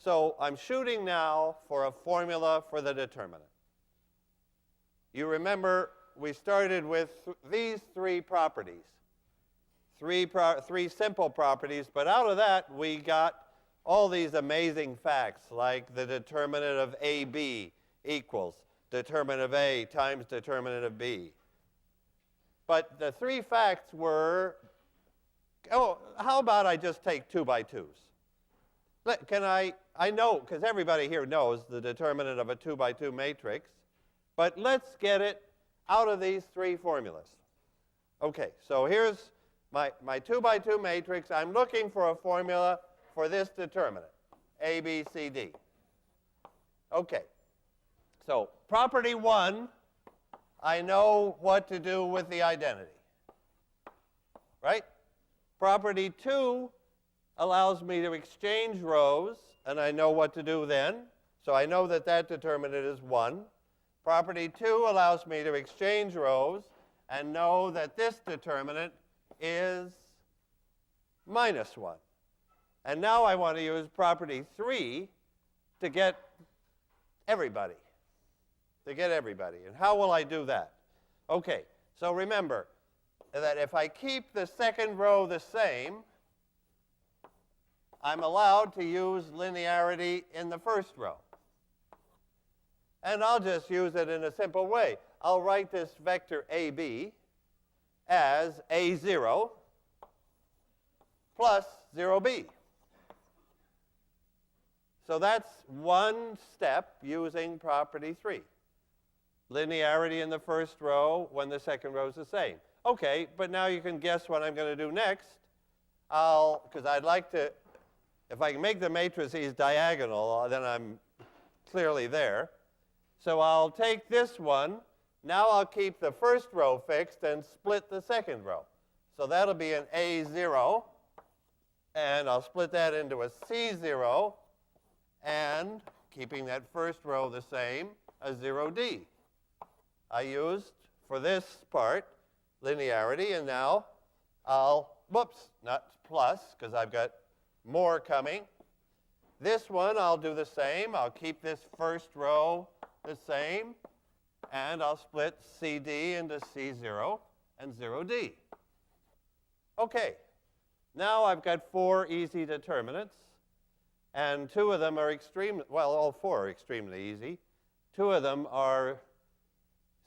So I'm shooting now for a formula for the determinant. You remember we started with these three properties, three simple properties, but out of that we got all these amazing facts like the determinant of AB equals determinant of A times determinant of B. But the three facts were, oh, how about I just take 2 by 2s? I know, because everybody here knows the determinant of a 2 by 2 matrix, but let's get it out of these three formulas. Okay, so here's my 2 by 2 matrix. I'm looking for a formula for this determinant, A, B, C, D. Okay, so property 1, I know what to do with the identity, right? Property 2 allows me to exchange rows, and I know what to do then. So I know that that determinant is 1. Property 2 allows me to exchange rows and know that this determinant is -1. And now I want to use property 3 to get everybody. And how will I do that? Okay, so remember that if I keep the second row the same, I'm allowed to use linearity in the first row. And I'll just use it in a simple way. I'll write this vector AB as A0 plus 0B. So that's one step using property 3. Linearity in the first row when the second row is the same. Okay, but now you can guess what I'm going to do next. Because I'd like to, if I can make the matrices diagonal, then I'm clearly there. So I'll take this one. Now I'll keep the first row fixed and split the second row. So that'll be an A0. And I'll split that into a C0. And keeping that first row the same, a 0D. I used, for this part, linearity. And now I'll, whoops, not plus, because I've got more coming. This one, I'll do the same. I'll keep this first row the same. And I'll split CD into C0 and 0D. OK. Now I've got 4 easy determinants. And 2 of them are extremely, well, all 4 are extremely easy. 2 of them are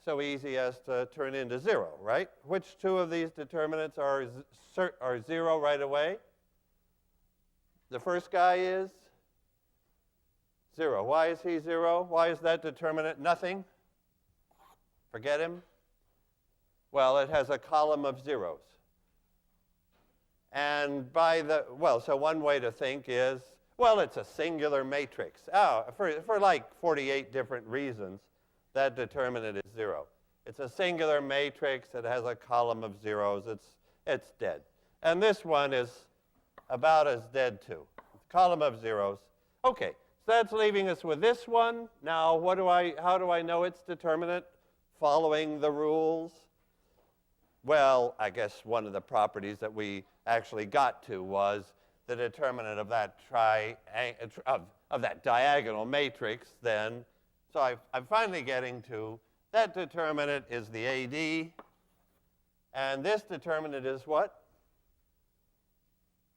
so easy as to turn into 0, right? Which 2 of these determinants are 0 right away? The first guy is 0. Why is he 0? Why is that determinant nothing? Forget him? Well, it has a column of zeros. And so one way to think is, well, it's a singular matrix. For like 48 different reasons, that determinant is 0. It's a singular matrix. It has a column of zeros. It's dead. And this one is about as dead too. Column of zeros. OK, so that's leaving us with this one. Now, how do I know its determinant following the rules? Well, I guess one of the properties that we actually got to was the determinant of that of that diagonal matrix then. So I'm finally getting to that determinant is the AD. And this determinant is what?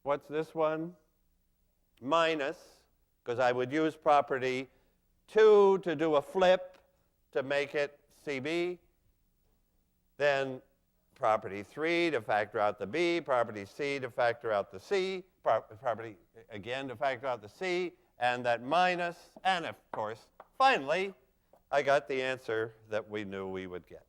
What's this one? Minus, because I would use property 2 to do a flip to make it CB. Then property 3 to factor out the B, property C to factor out the C, property again to factor out the C, and that minus, and of course, finally, I got the answer that we knew we would get.